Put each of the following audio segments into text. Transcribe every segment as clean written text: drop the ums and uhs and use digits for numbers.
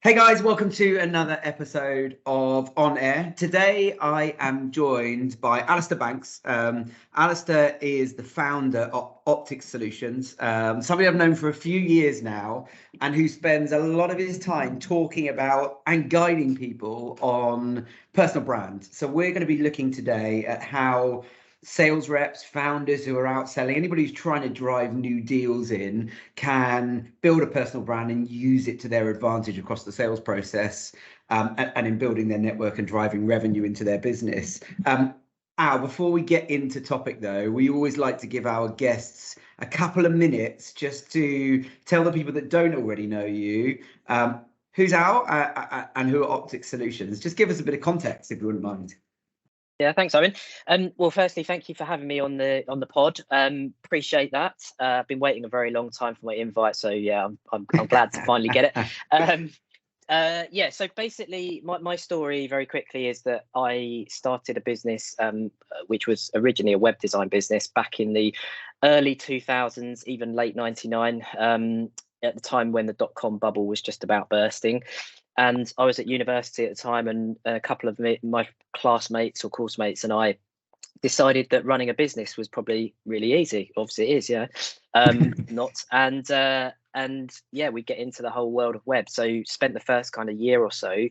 Hey guys, welcome to another episode of On Air. Today I am joined by Alastair Banks. Alastair is the founder of Optix Solutions, somebody I've known for a few years now, and who spends a lot of his time talking about and guiding people on personal brand. So we're going to be looking today at how sales reps, founders who are out selling, anybody who's trying to drive new deals in, can build a personal brand and use it to their advantage across the sales process, and in building their network and driving revenue into their business. Al, before we get into topic though, we always like to give our guests a couple of minutes just to tell the people that don't already know you, who's Al, and who are Optix Solutions. Just give us a bit of context if you wouldn't mind. Yeah, thanks, Owen. Well, firstly, thank you for having me on the pod. Appreciate that. I've been waiting a very long time for my invite, so yeah, I'm glad to finally get it. Yeah, so basically, my story very quickly is that I started a business, which was originally a web design business back in the early 2000s, even late 99. At the time when the dot-com bubble was just about bursting. And I was at university at the time, and a couple of my classmates or course mates and I decided that running a business was probably really easy. Obviously it is, yeah. Not. And yeah, we get into the whole world of web. So spent the first kind of year or so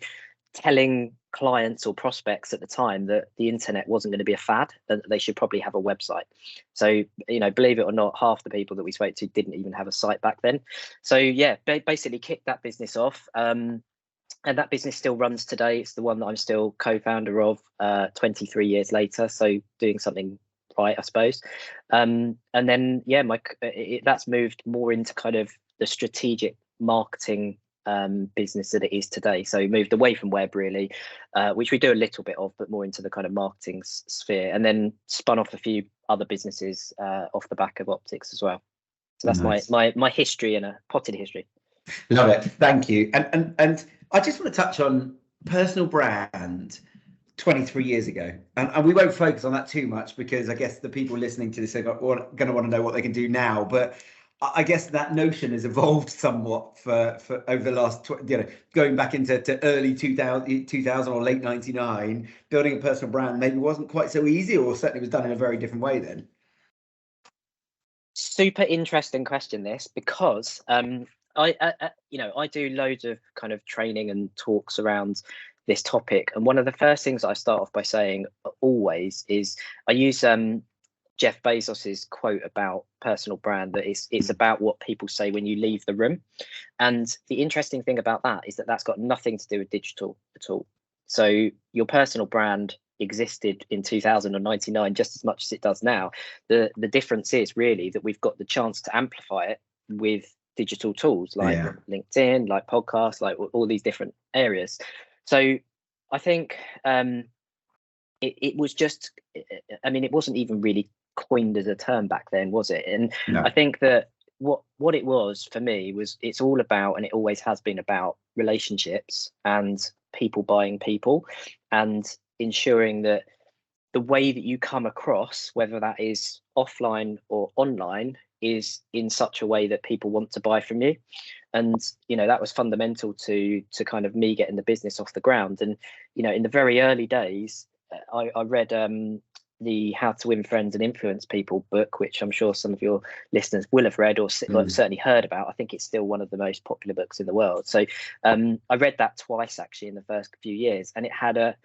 telling clients or prospects at the time that the internet wasn't going to be a fad, that they should probably have a website. So, you know, believe it or not, half the people that we spoke to didn't even have a site back then. So yeah, basically kicked that business off. And that business still runs today. It's the one that I'm still co-founder of 23 years later. So doing something right, I suppose. And then, yeah, that's moved more into kind of the strategic marketing business that it is today. So moved away from web really, which we do a little bit of, but more into the kind of marketing sphere, and then spun off a few other businesses off the back of Optix as well. So that's nice. my history and a potted history. Love it. Thank you. And I just want to touch on personal brand 23 years ago. And we won't focus on that too much because I guess the people listening to this are going to want to know what they can do now. But I guess that notion has evolved somewhat for over the last, going back into early 2000 or late 99, building a personal brand maybe wasn't quite so easy, or certainly was done in a very different way then. Super interesting question, this, because I do loads of kind of training and talks around this topic, and one of the first things I start off by saying always is I use Jeff Bezos's quote about personal brand, that it's about what people say when you leave the room. And the interesting thing about that is that that's got nothing to do with digital at all. So your personal brand existed in 2099 just as much as it does now. The difference is really that we've got the chance to amplify it with digital tools like LinkedIn, like podcasts, like all these different areas. So I think it was just, I mean, it wasn't even really coined as a term back then, was it? And no. I think that what it was for me was, it's all about, and it always has been about, relationships and people buying people, and ensuring that the way that you come across, whether that is offline or online, is in such a way that people want to buy from you. And that was fundamental to kind of me getting the business off the ground. And in the very early days, I read the How to Win Friends and Influence People book, which I'm sure some of your listeners will have read or certainly heard about. I think it's still one of the most popular books in the world. So I read that twice actually in the first few years, and it had a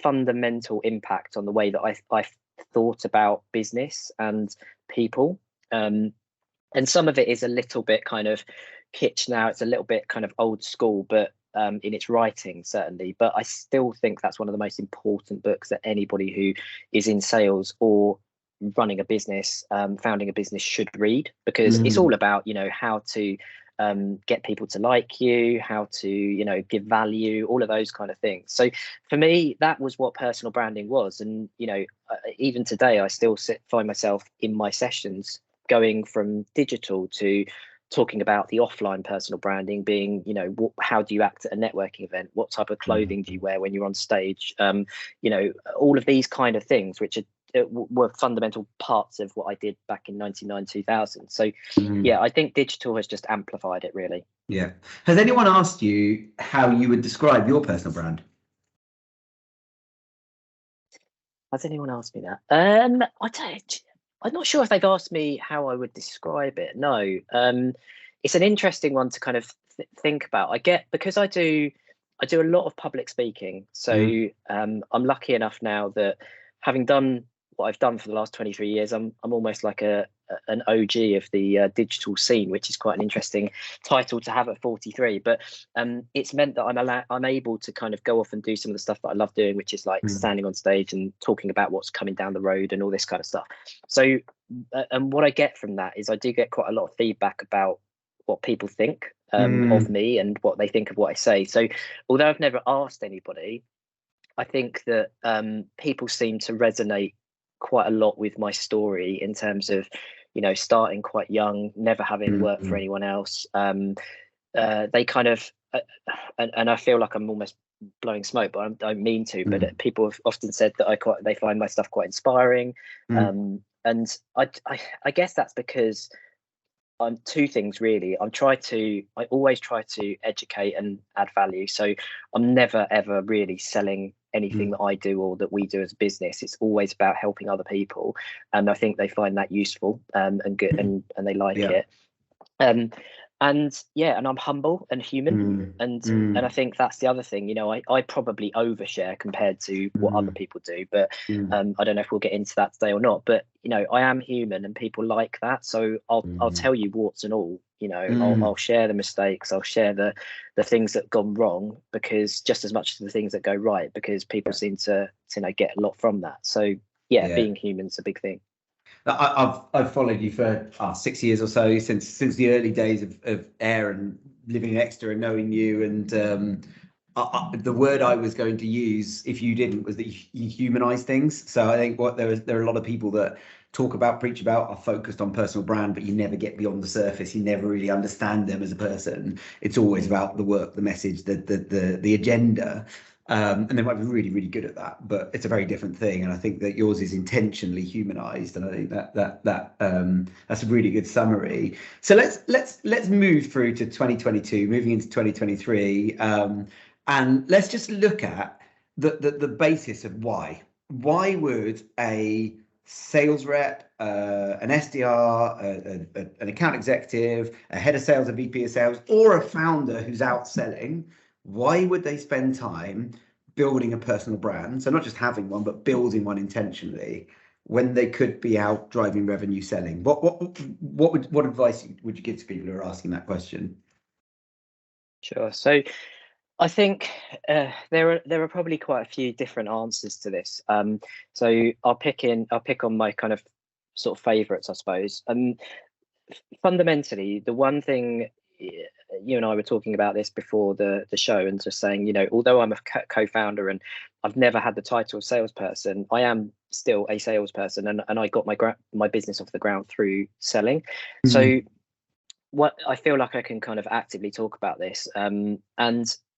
fundamental impact on the way that I thought about business and people. And some of it is a little bit kind of kitsch now. It's a little bit kind of old school, but in its writing, certainly. But I still think that's one of the most important books that anybody who is in sales or running a business, founding a business, should read, because it's all about, how to get people to like you, how to, give value, all of those kind of things. So for me, that was what personal branding was. And, even today, I still find myself in my sessions going from digital to talking about the offline personal branding being, how do you act at a networking event? What type of clothing do you wear when you're on stage? All of these kind of things, which are were fundamental parts of what I did back in 99, 2000. So yeah, I think digital has just amplified it, really. Yeah. Has anyone asked you how you would describe your personal brand? Has anyone asked me that? I'm not sure if they've asked me how I would describe it. No. It's an interesting one to kind of think about. Because I do a lot of public speaking. So I'm lucky enough now that, having done what I've done for the last 23 years, I'm almost like an OG of the digital scene, which is quite an interesting title to have at 43. But it's meant that I'm able to kind of go off and do some of the stuff that I love doing, which is like standing on stage and talking about what's coming down the road and all this kind of stuff. So and what I get from that is I do get quite a lot of feedback about what people think of me and what they think of what I say. So although I've never asked anybody, I think that people seem to resonate quite a lot with my story in terms of, starting quite young, never having worked for anyone else. They kind of, and I feel like I'm almost blowing smoke, but I don't mean to. But people have often said that they find my stuff quite inspiring, and I guess that's because I'm two things really. I always try to educate and add value. So I'm never ever really selling anything that I do or that we do as a business. It's always about helping other people, and I think they find that useful and good, and they like it. And I'm humble and human, and I think that's the other thing. I probably overshare compared to what other people do, but I don't know if we'll get into that today or not. But I am human, and people like that. So I'll tell you warts and all. I'll share the mistakes. I'll share the things that have gone wrong, because just as much as the things that go right, because people seem to get a lot from that. So being human's a big thing. I've followed you for 6 years or so, since the early days of Air and living in Exeter and knowing you. And the word I was going to use, if you didn't, was that you humanize things. So I think there are a lot of people that preach about, are focused on personal brand, but you never get beyond the surface. You never really understand them as a person. It's always about the work, the message, the agenda. And they might be really, really good at that, but it's a very different thing. And I think that yours is intentionally humanized, and I think that's a really good summary. So let's move through to 2022, moving into 2023, and let's just look at the basis of why. Why would a sales rep, an SDR, an account executive, a head of sales, a VP of sales, or a founder who's out selling, why would they spend time building a personal brand? So not just having one, but building one intentionally, when they could be out driving revenue selling. What advice would you give to people who are asking that question? Sure. So I think there are probably quite a few different answers to this. So I'll pick on my kind of sort of favorites, I suppose. Fundamentally, the one thing, you and I were talking about this before the show, and just saying, although I'm a co-founder and I've never had the title of salesperson, I am still a salesperson, and I got my business off the ground through selling. So what I feel like I can kind of actively talk about this, and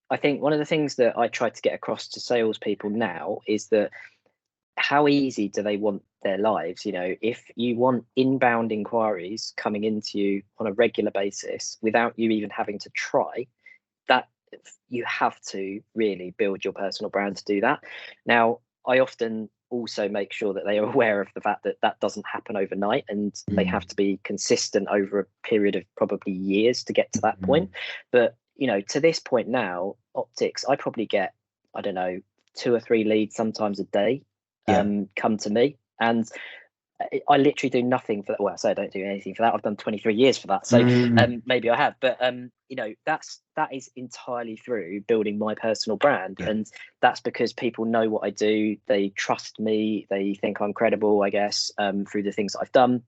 I think one of the things that I try to get across to salespeople now is that, how easy do they want their lives? If you want inbound inquiries coming into you on a regular basis without you even having to try, that you have to really build your personal brand to do that. Now, I often also make sure that they are aware of the fact that that doesn't happen overnight, and they have to be consistent over a period of probably years to get to that point. But to this point now, Optix, I probably get, I don't know, 2 or 3 leads sometimes a day come to me, and I literally do nothing for that. Well, I say I don't do anything for that. I've done 23 years for that, so maybe I have, but that is entirely through building my personal brand, and that's because people know what I do. They trust me. They think I'm credible, I guess, through the things that I've done.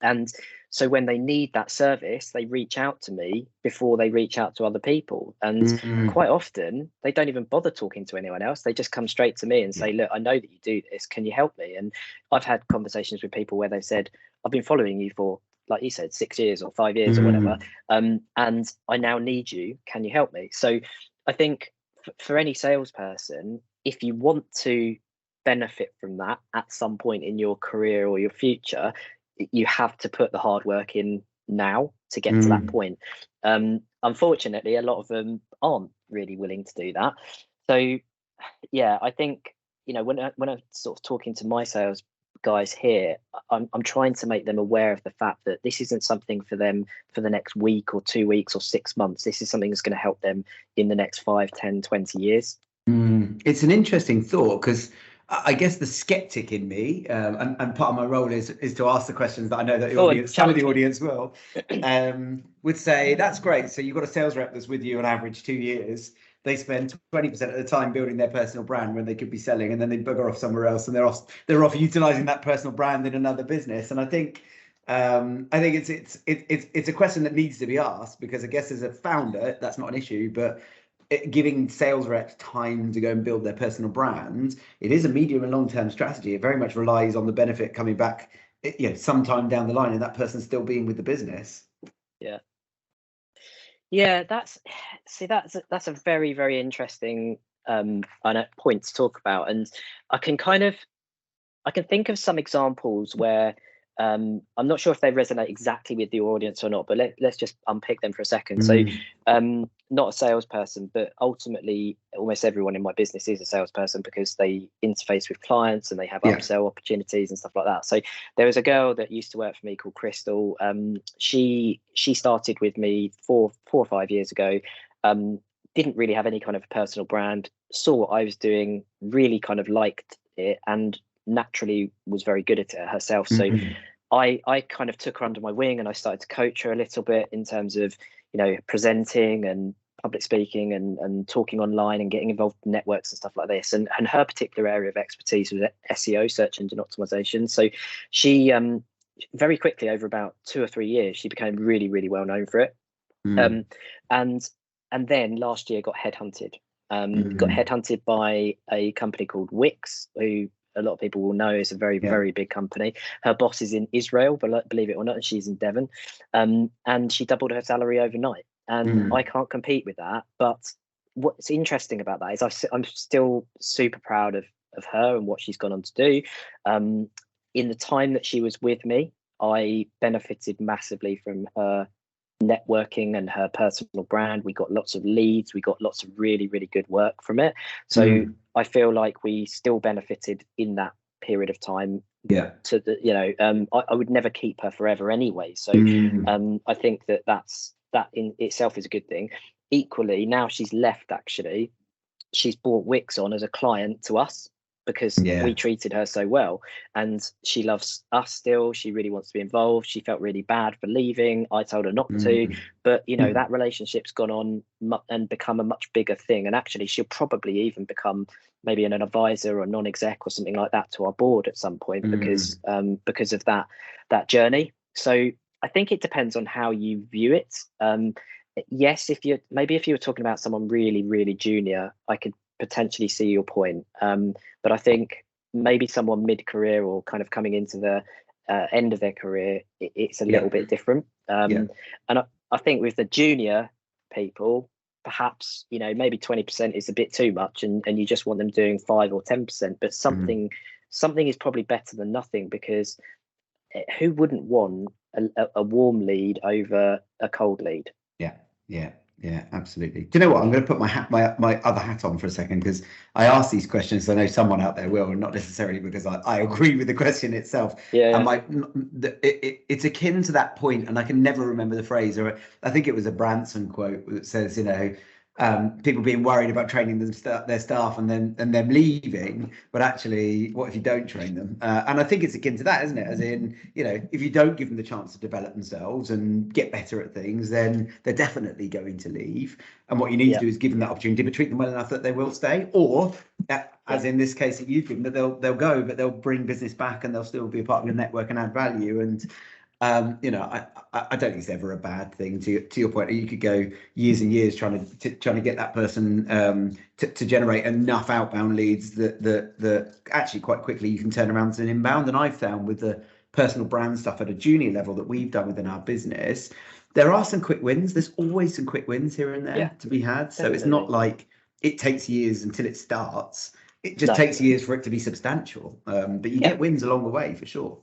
And so when they need that service, they reach out to me before they reach out to other people. And quite often they don't even bother talking to anyone else. They just come straight to me and say, look, I know that you do this. Can you help me? And I've had conversations with people where they said, I've been following you for, like you said, 6 years or 5 years or whatever. And I now need you. Can you help me? So I think for any salesperson, if you want to benefit from that at some point in your career or your future, you have to put the hard work in now to get to that point. Unfortunately, a lot of them aren't really willing to do that. So yeah, I think, you know, when I'm sort of talking to my sales guys here, I'm trying to make them aware of the fact that this isn't something for them for the next week or 2 weeks or 6 months. This is something that's going to help them in the next 5, 10, 20 years. It's an interesting thought, because I guess the skeptic in me, and part of my role is to ask the questions that I know that the audience, some of the audience will, would say, that's great. So you've got a sales rep that's with you on average 2 years. They spend 20% of the time building their personal brand when they could be selling, and then they bugger off somewhere else, and they're off utilizing that personal brand in another business. And I think it's a question that needs to be asked, because I guess as a founder, that's not an issue, but giving sales reps time to go and build their personal brand, it is a medium and long-term strategy. It very much relies on the benefit coming back, you know, sometime down the line, and that person still being with the business. Yeah, that's a very, very interesting point to talk about, and I can think of some examples where I'm not sure if they resonate exactly with the audience or not, but let's just unpick them for a second. So not a salesperson, but ultimately almost everyone in my business is a salesperson, because they interface with clients and they have upsell opportunities and stuff like that. So there was a girl that used to work for me called Crystal. She started with me 4 or 5 years ago. Didn't really have any kind of personal brand, saw what I was doing, really kind of liked it, and naturally was very good at it herself. So I kind of took her under my wing, and I started to coach her a little bit in terms of, you know, presenting and public speaking and talking online and getting involved in networks and stuff like this. And her particular area of expertise was SEO, search engine optimization. So she very quickly, over about 2 or 3 years, she became really, really well known for it. And then last year got headhunted. Got headhunted by a company called Wix, who a lot of people will know is a very, very big company. Her boss is in Israel, but believe it or not, and she's in Devon. And she doubled her salary overnight. And I can't compete with that. But what's interesting about that is I'm still super proud of her and what she's gone on to do. In the time that she was with me, I benefited massively from her networking and her personal brand. We got lots of leads. We got lots of really, really good work from it. So I feel like we still benefited in that period of time. To the, you know, I would never keep her forever anyway. So I think that in itself is a good thing. Equally, now she's left, actually, she's brought Wix on as a client to us, because we treated her so well, and she loves us still. She really wants to be involved. She felt really bad for leaving. I told her not to, but you know, that relationship's gone on and become a much bigger thing. And actually, she'll probably even become maybe an advisor or non-exec or something like that to our board at some point, because of that journey. So I think it depends on how you view it. Yes, if you were talking about someone really, really junior, I could potentially see your point. But I think maybe someone mid-career or kind of coming into the end of their career, it's a little bit different. And I think with the junior people, perhaps, you know, maybe 20% is a bit too much, and you just want them doing 5 or 10%. But something is probably better than nothing, because who wouldn't want a warm lead over a cold lead? Yeah, absolutely. Do you know what? I'm going to put my other hat on for a second, because I ask these questions. I know someone out there will, and not necessarily because I agree with the question itself. And it's akin to that point, and I can never remember the phrase, or I think it was a Branson quote that says, you know, people being worried about training their staff and them leaving, but actually, what if you don't train them? And I think it's akin to that, isn't it? As in, you know, if you don't give them the chance to develop themselves and get better at things, then they're definitely going to leave. And what you need to do is give them that opportunity, but treat them well enough that they will stay, or as in this case that you've given, that they'll go, but they'll bring business back and they'll still be a part of your network and add value. And you know, I don't think it's ever a bad thing. To your point, you could go years and years trying to get that person to generate enough outbound leads that actually quite quickly you can turn around to an inbound. And I've found with the personal brand stuff at a junior level that we've done within our business, there are some quick wins. There's always some quick wins here and there to be had. So it's not like it takes years until it starts. it just takes years for it to be substantial. But you get wins along the way for sure.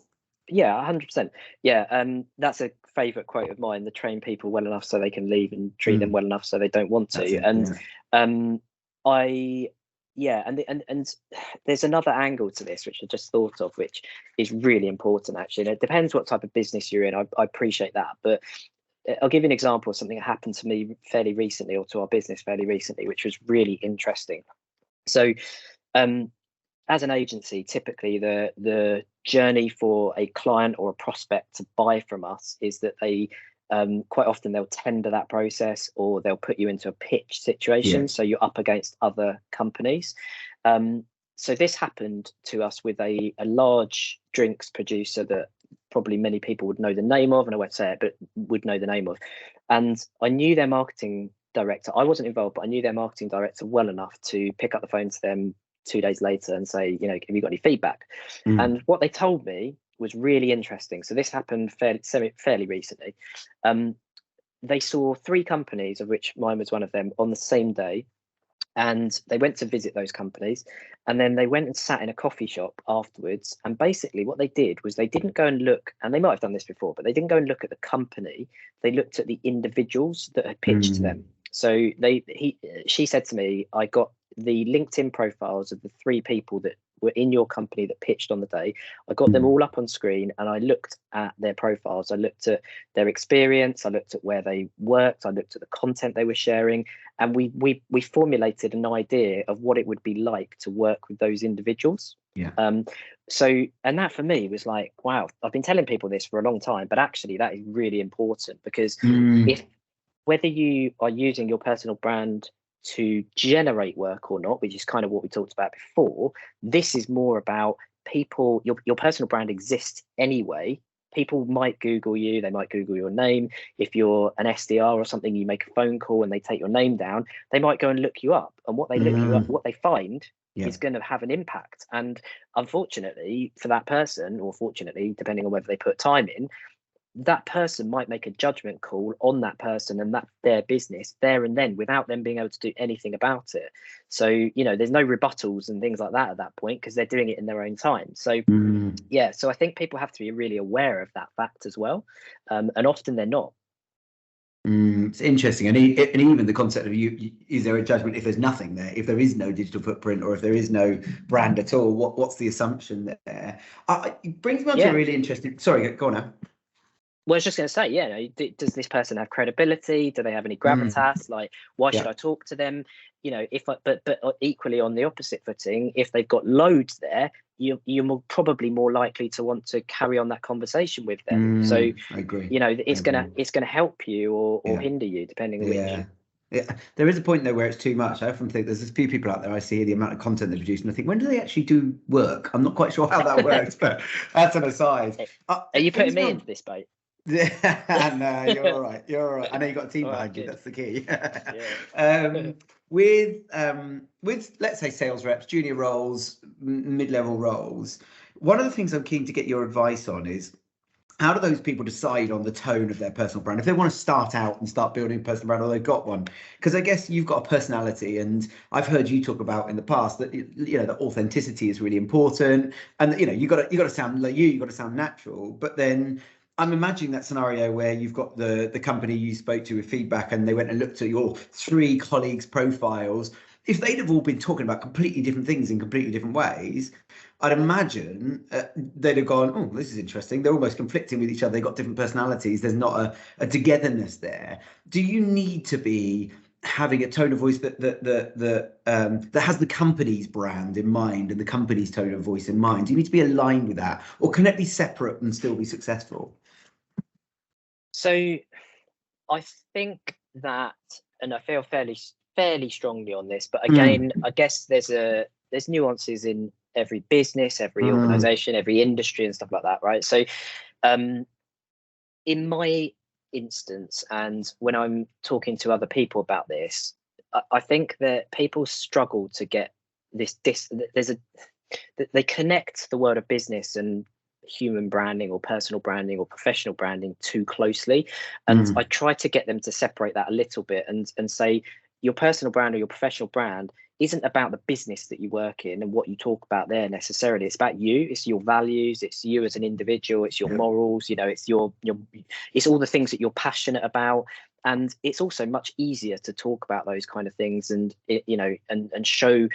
Yeah, 100%. Yeah, that's a favourite quote of mine: the train people well enough so they can leave, and treat them well enough so they don't want to. And and there's another angle to this which I just thought of, which is really important actually. And it depends what type of business you're in. I appreciate that, but I'll give you an example of something that happened to me fairly recently, or to our business fairly recently, which was really interesting. So as an agency, typically the journey for a client or a prospect to buy from us is that they quite often they'll tender that process, or they'll put you into a pitch situation. So you're up against other companies. So this happened to us with a large drinks producer that probably many people would know the name of, and I won't say it, but would know the name of. And I knew their marketing director. I wasn't involved, but I knew their marketing director well enough to pick up the phone to them 2 days later and say, have you got any feedback? And what they told me was really interesting. So this happened fairly recently. They saw 3 companies, of which mine was one of them, on the same day. And they went to visit those companies, and then they went and sat in a coffee shop afterwards. And basically what they did was they didn't go and look, and they might have done this before, but they didn't go and look at the company. They looked at the individuals that had pitched to them. So she said to me, I got the LinkedIn profiles of the 3 people that were in your company that pitched on the day. I got them all up on screen, and I looked at their profiles. I looked at their experience. I looked at where they worked. I looked at the content they were sharing, and we formulated an idea of what it would be like to work with those individuals. So, and that for me was like, wow, I've been telling people this for a long time, but actually that is really important, because whether you are using your personal brand to generate work or not, which is kind of what we talked about before, this is more about people. Your personal brand exists anyway. People might Google you, they might Google your name. If you're an SDR or something, you make a phone call and they take your name down, they might go and look you up. And what they look you up, what they find is going to have an impact. And unfortunately for that person, or fortunately, depending on whether they put time in, that person might make a judgment call on that person and that their business there and then, without them being able to do anything about it. So, there's no rebuttals and things like that at that point, because they're doing it in their own time. So so I think people have to be really aware of that fact as well. And often they're not. It's interesting. And even the concept of is there a judgment if there's nothing there, if there is no digital footprint, or if there is no brand at all? What's the assumption there? It brings me on to a really interesting, sorry, go on now. Well, I was just going to say, does this person have credibility? Do they have any gravitas? Like, why should I talk to them? But equally on the opposite footing, if they've got loads there, you're probably more likely to want to carry on that conversation with them. So I agree. It's gonna help you or hinder you, depending on which. Yeah, there is a point though where it's too much. I often think there's a few people out there, I see the amount of content they produce, and I think, when do they actually do work? I'm not quite sure how that works, but that's an aside. Are you putting me into this boat? No, you're all right. You're all right. I know you've got a team behind you. That's the key. With let's say sales reps, junior roles, mid-level roles, one of the things I'm keen to get your advice on is, how do those people decide on the tone of their personal brand if they want to start out and start building a personal brand, or they've got one? Because I guess you've got a personality, and I've heard you talk about in the past that that authenticity is really important, and you got to sound like you got to sound natural. But then I'm imagining that scenario where you've got the company you spoke to with feedback, and they went and looked at your 3 colleagues' profiles. If they'd have all been talking about completely different things in completely different ways, I'd imagine they'd have gone, oh, this is interesting. They're almost conflicting with each other. They've got different personalities. There's not a togetherness there. Do you need to be having a tone of voice that has the company's brand in mind and the company's tone of voice in mind? Do you need to be aligned with that, or can it be separate and still be successful? So I think that, and I feel fairly strongly on this, but again, I guess there's nuances in every business, every organization, every industry and stuff like that, right? So in my instance, and when I'm talking to other people about this, I think that people struggle to get they connect the world of business and human branding or personal branding or professional branding too closely. And I try to get them to separate that a little bit and say, your personal brand or your professional brand isn't about the business that you work in and what you talk about there necessarily. It's about you. It's your values. It's you as an individual. It's your morals. You know, it's your it's all the things that you're passionate about. And it's also much easier to talk about those kind of things and and show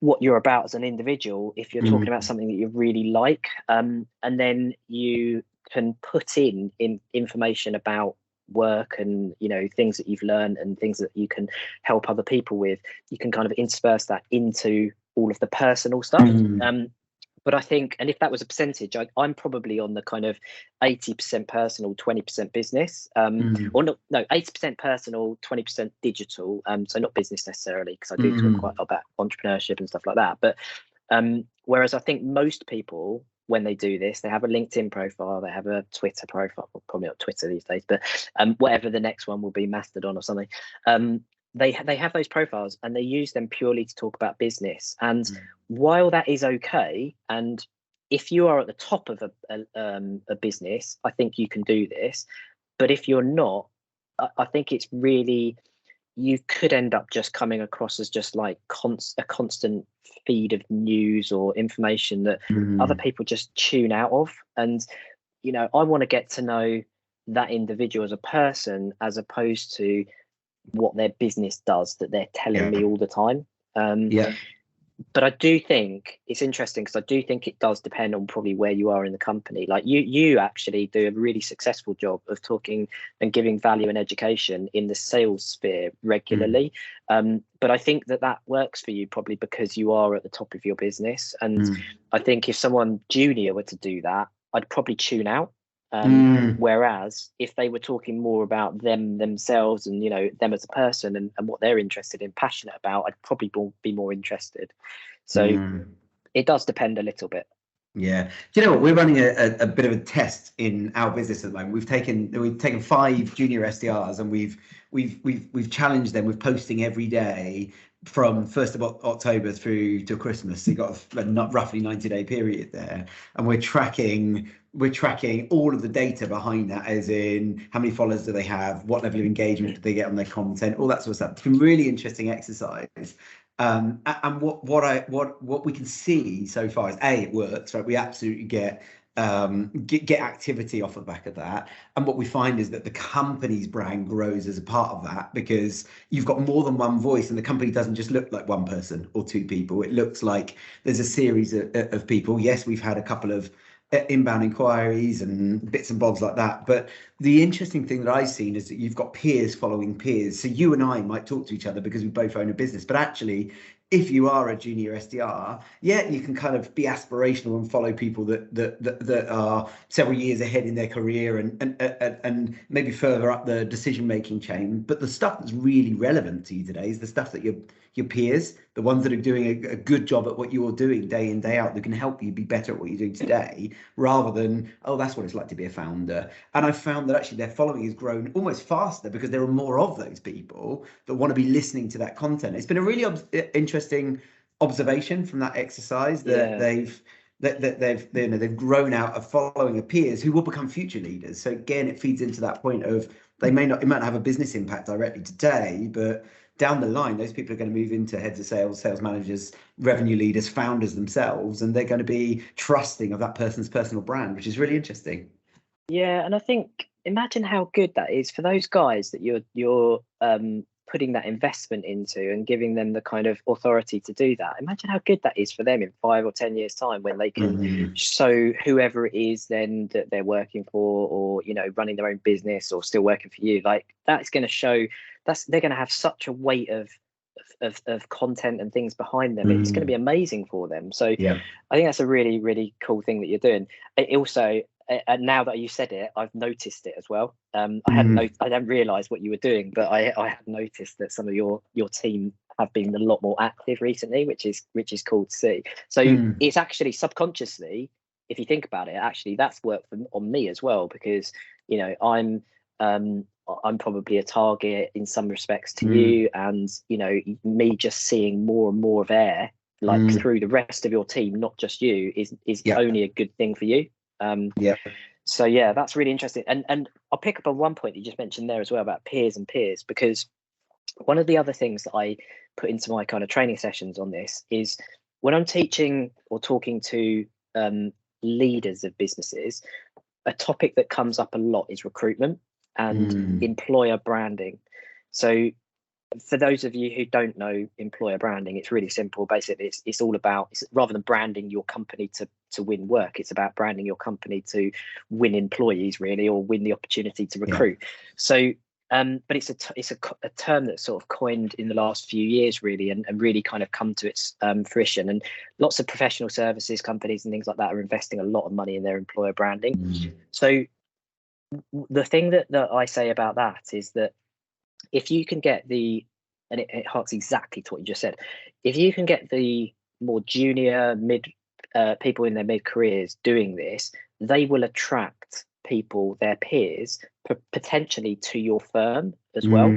what you're about as an individual if you're talking about something that you really like. And then you can put in information about work and things that you've learned and things that you can help other people with. You can kind of intersperse that into all of the personal stuff. But I think, and if that was a percentage, I'm probably on the kind of 80% personal, 20% business, or no, 80% personal, 20% digital. So not business necessarily, because I do talk quite a lot about entrepreneurship and stuff like that. But whereas I think most people, when they do this, they have a LinkedIn profile, they have a Twitter profile, well, probably not Twitter these days, but whatever the next one will be, Mastodon or something. They have those profiles and they use them purely to talk about business. And while that is okay, and if you are at the top of a business, I think you can do this. But if you're not, I think it's really, you could end up just coming across as just like a constant feed of news or information that other people just tune out of. And, I want to get to know that individual as a person, as opposed to what their business does that they're telling me all the time. But I do think it's interesting, because I do think it does depend on probably where you are in the company. Like you actually do a really successful job of talking and giving value and education in the sales sphere regularly. But I think that works for you probably because you are at the top of your business. And I think if someone junior were to do that, I'd probably tune out. Whereas if they were talking more about themselves and them as a person and what they're interested in, passionate about, I'd probably be more interested. So it does depend a little bit. Yeah. Do you know what? We're running a bit of a test in our business at the moment. We've taken 5 junior SDRs and we've challenged them with posting every day from 1st of October through to Christmas. So you've got a roughly 90-day period there, and we're tracking all of the data behind that, as in how many followers do they have, what level of engagement do they get on their content, all that sort of stuff. It's been a really interesting exercise. And what we can see so far is it works, right? We absolutely get activity off the back of that, and what we find is that the company's brand grows as a part of that, because you've got more than one voice, and the company doesn't just look like one person or 2 people. It looks like there's a series of people. Yes, we've had a couple of inbound inquiries and bits and bobs like that, but the interesting thing that I've seen is that you've got peers following peers. So you and I might talk to each other because we both own a business, but actually, if you are a junior SDR, you can kind of be aspirational and follow people that are several years ahead in their career and maybe further up the decision-making chain. But the stuff that's really relevant to you today is the stuff that your peers, the ones that are doing a good job at what you're doing day in, day out, that can help you be better at what you're doing today, rather than, that's what it's like to be a founder. And I found that actually their following has grown almost faster because there are more of those people that want to be listening to that content. It's been a really interesting observation from that exercise that they've grown out of following of peers who will become future leaders. So again, it feeds into that point of it might not have a business impact directly today, but down the line, those people are going to move into heads of sales managers, revenue leaders, founders themselves, and they're going to be trusting of that person's personal brand, which is really interesting. Yeah, and I think, imagine how good that is for those guys that you're putting that investment into and giving them the kind of authority to do that. Imagine how good that is for them in 5 or 10 years' time, when they can show whoever it is then that they're working for, or running their own business or still working for you. Like, that's going to show they're going to have such a weight of content and things behind them. It's going to be amazing for them. So I think that's a really, really cool thing that you're doing. It also, now that you said it, I've noticed it as well. I hadn't realised what you were doing, but I have noticed that some of your team have been a lot more active recently, which is cool to see. So it's actually subconsciously, if you think about it, actually that's worked on me as well, because I'm probably a target in some respects to you, and me just seeing more and more of air through the rest of your team, not just you, is only a good thing for you. So that's really interesting. And I'll pick up on one point you just mentioned there as well about peers, because one of the other things that I put into my kind of training sessions on this is when I'm teaching or talking to leaders of businesses, a topic that comes up a lot is recruitment and employer branding. So for those of you who don't know employer branding, it's really simple. Basically, it's all about, rather than branding your company to win work, it's about branding your company to win employees, really, or win the opportunity to recruit. Yeah. So, but it's a term that's sort of coined in the last few years, really, and really kind of come to its fruition. And lots of professional services companies and things like that are investing a lot of money in their employer branding. So the thing that I say about that is that if you can get and it harks exactly to what you just said, if you can get the more junior people in their mid careers doing this, they will attract people, their peers, potentially to your firm as well,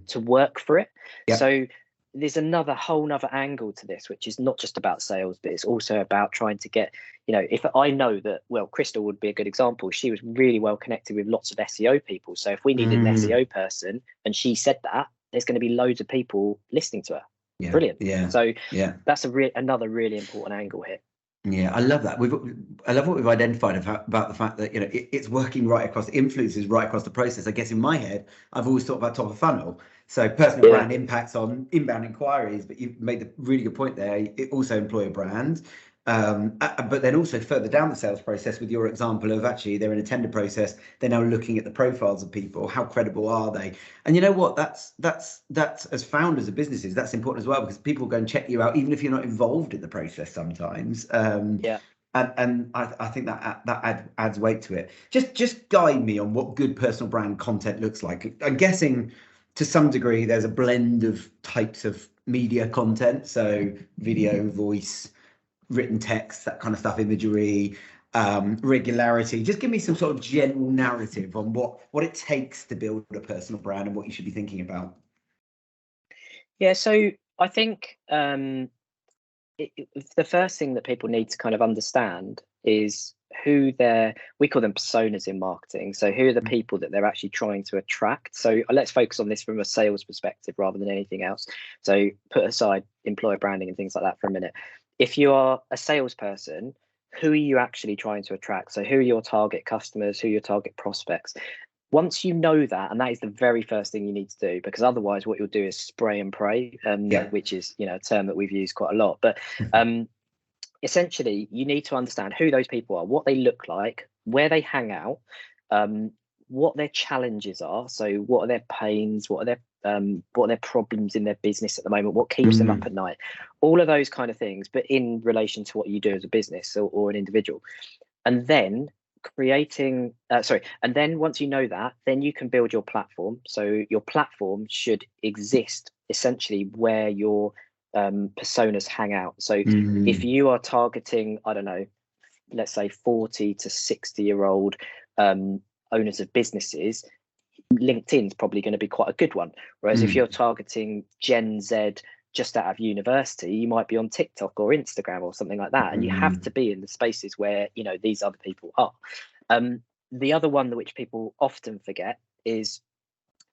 to work for it. Yep. So there's whole nother angle to this, which is not just about sales, but it's also about trying to get, if I know that, well, Crystal would be a good example. She was really well connected with lots of SEO people. So if we needed an SEO person and she said that, there's going to be loads of people listening to her. Yeah. Brilliant. Yeah. So that's another really important angle here. Yeah, I love that. I love what we've identified about the fact that it's working right across, influences right across the process. I guess in my head, I've always thought about top of funnel. So personal brand impacts on inbound inquiries, but you've made a really good point there. It also employer brand, but then also further down the sales process with your example of actually they're in a tender process. They're now looking at the profiles of people. How credible are they? And you know what? That's as founders of businesses, that's important as well, because people go and check you out even if you're not involved in the process sometimes. And I think that adds weight to it. Just guide me on what good personal brand content looks like. I'm guessing to some degree there's a blend of types of media content, so video, voice, written text, that kind of stuff, imagery, regularity. Just give me some sort of general narrative on what it takes to build a personal brand and what you should be thinking about. Yeah, so I think the first thing that people need to kind of understand is we call them personas in marketing. So who are the people that they're actually trying to attract? So let's focus on this from a sales perspective rather than anything else. So put aside employer branding and things like that for a minute. If you are a salesperson, who are you actually trying to attract? So who are your target customers? Who are your target prospects? Once you know that, and that is the very first thing you need to do, because otherwise what you'll do is spray and pray, which is a term that we've used quite a lot. But essentially, you need to understand who those people are, what they look like, where they hang out, what their challenges are. So what are their pains? What are their problems in their business at the moment? What keeps them up at night? All of those kind of things, but in relation to what you do as a business or an individual. And then and then once you know that, then you can build your platform. So your platform should exist essentially where your personas hang out. So if you are targeting, I don't know, let's say 40 to 60-year-old owners of businesses, LinkedIn's probably going to be quite a good one. Whereas if you're targeting Gen Z just out of university, you might be on TikTok or Instagram or something like that. And you have to be in the spaces where these other people are. The other one which people often forget is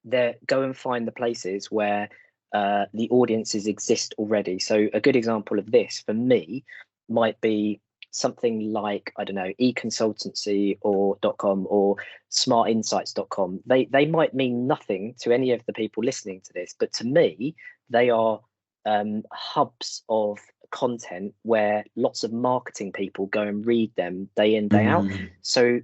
go and find the places where the audiences exist already. So a good example of this for me might be something like, I don't know, eConsultancy or .com or smartinsights.com. They might mean nothing to any of the people listening to this, but to me, they are hubs of content where lots of marketing people go and read them day in, day out. So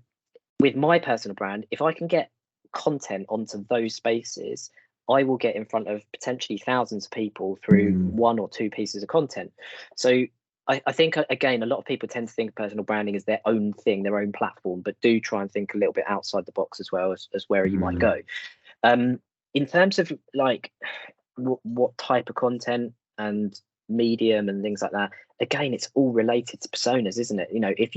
with my personal brand, if I can get content onto those spaces, I will get in front of potentially thousands of people through one or two pieces of content. So I think, again, a lot of people tend to think personal branding is their own thing, their own platform, but do try and think a little bit outside the box as well as where you might go. In terms of like what type of content and medium and things like that, again, it's all related to personas, isn't it? If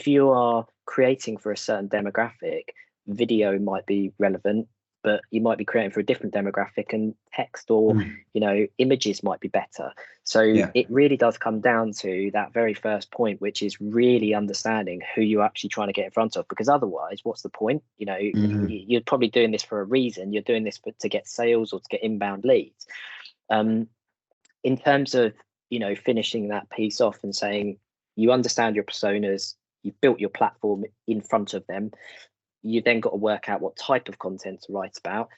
you are creating for a certain demographic, video might be relevant, but you might be creating for a different demographic, and text or images might be better. So it really does come down to that very first point, which is really understanding who you're actually trying to get in front of, because otherwise what's the point? You're probably doing this for a reason. You're doing this to get sales or to get inbound leads. In terms of finishing that piece off and saying you understand your personas, you've built your platform in front of them, you then got to work out what type of content to write about.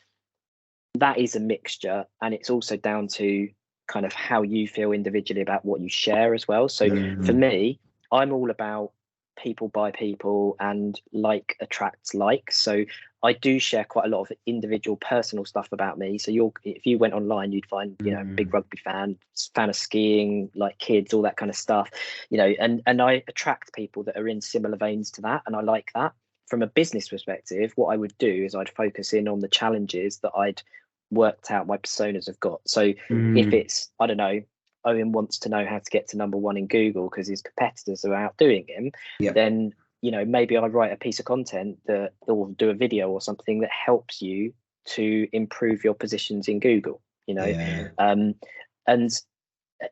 That is a mixture, and it's also down to kind of how you feel individually about what you share as well. So for me, I'm all about people by people, and like attracts like. So I do share quite a lot of individual personal stuff about me. So if you went online, you'd find big rugby fan of skiing, like kids, all that kind of stuff, and I attract people that are in similar veins to that, and I like that. From a business perspective, what I would do is I'd focus in on the challenges that I'd worked out my personas have got. So if it's, I don't know, Owen wants to know how to get to #1 in Google because his competitors are outdoing him, then maybe I write a piece of content or do a video or something that helps you to improve your positions in Google. And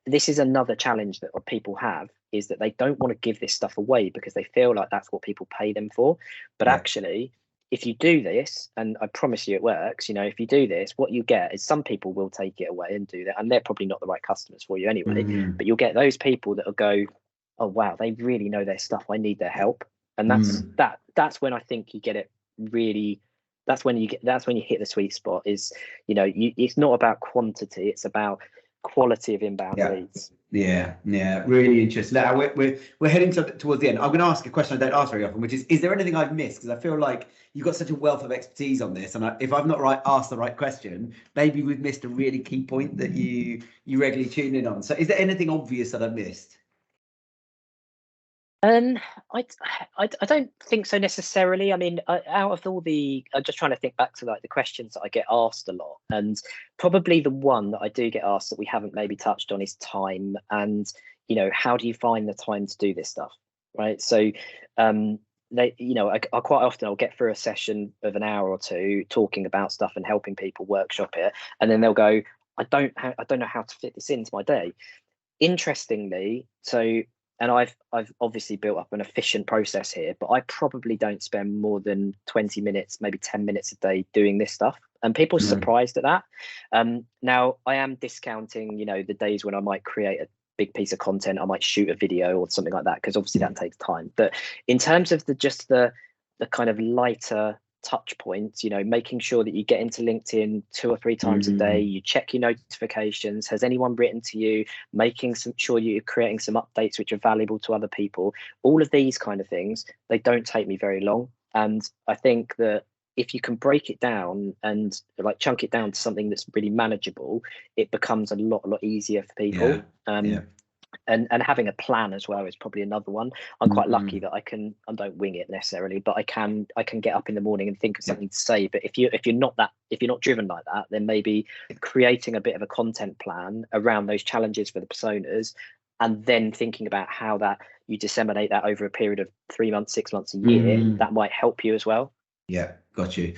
this is another challenge that people have, is that they don't want to give this stuff away because they feel like that's what people pay them for. But actually, if you do this, and I promise you it works, if you do this, what you get is some people will take it away and do that, and they're probably not the right customers for you anyway. But you'll get those people that will go, oh wow, they really know their stuff, I need their help. And that's when I think you get it really. That's when you hit the sweet spot. Is it's not about quantity, it's about quality of inbound leads. Yeah, really interesting. Now, we're heading towards the end. I'm going to ask a question I don't ask very often, which is there anything I've missed? Because I feel like you've got such a wealth of expertise on this, and if I've not asked the right question, maybe we've missed a really key point that you regularly tune in on. So is there anything obvious that I've missed? I don't think so necessarily. I mean, out of all I'm just trying to think back to like the questions that I get asked a lot, and probably the one that I do get asked that we haven't maybe touched on is time, and how do you find the time to do this stuff, right? So I quite often I'll get through a session of an hour or two talking about stuff and helping people workshop it, and then they'll go, I don't know how to fit this into my day. Interestingly, and I've obviously built up an efficient process here, but I probably don't spend more than 20 minutes, maybe 10 minutes a day doing this stuff. And people are surprised at that. Now, I am discounting, the days when I might create a big piece of content, I might shoot a video or something like that, because obviously that takes time. But in terms of the kind of lighter touch points, making sure that you get into LinkedIn 2 or 3 times a day, you check your notifications, has anyone written to you, making sure you're creating some updates which are valuable to other people, all of these kind of things, they don't take me very long. And I think that if you can break it down and like chunk it down to something that's really manageable, it becomes a lot easier for people. And having a plan as well is probably another one. I'm quite lucky that I don't wing it necessarily, but I can get up in the morning and think of something to say. But if you're not driven like that, then maybe creating a bit of a content plan around those challenges for the personas, and then thinking about how that you disseminate that over a period of 3 months, 6 months, a year, that might help you as well. Yeah, got you.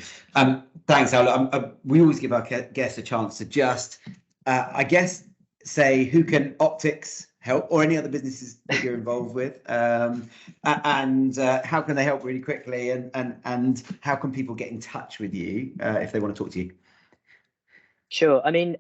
Thanks, Al. We always give our guests a chance to just, I guess, say who can Optix help, or any other businesses that you're involved with, and how can they help really quickly, and how can people get in touch with you if they want to talk to you? Sure. I mean,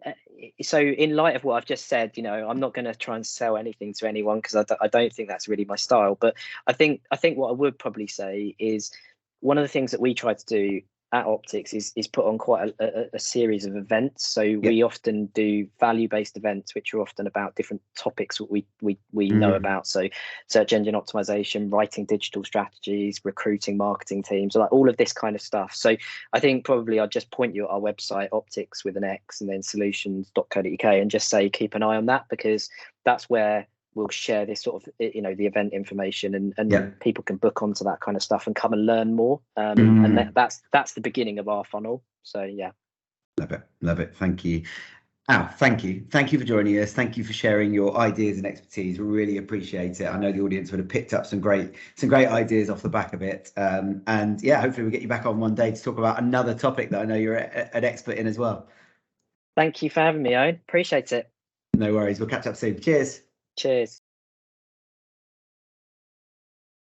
so in light of what I've just said, I'm not going to try and sell anything to anyone, because I don't think that's really my style. But I think what I would probably say is one of the things that we try to do at Optix is put on quite a series of events. So we often do value-based events, which are often about different topics that we know about. So search engine optimization, writing digital strategies, recruiting marketing teams, like all of this kind of stuff. So I think probably I'll just point you at our website, Optix with an X and then solutions.co.uk, and just say keep an eye on that, because that's where we'll share this sort of, the event information, and people can book onto that kind of stuff and come and learn more. And that's the beginning of our funnel. So yeah. Love it. Thank you. Thank you. Thank you for joining us. Thank you for sharing your ideas and expertise. We really appreciate it. I know the audience would have picked up some great ideas off the back of it. And yeah, hopefully we'll get you back on one day to talk about another topic that I know you're an expert in as well. Thank you for having me, Owen. Appreciate it. No worries. We'll catch up soon. Cheers. Cheers.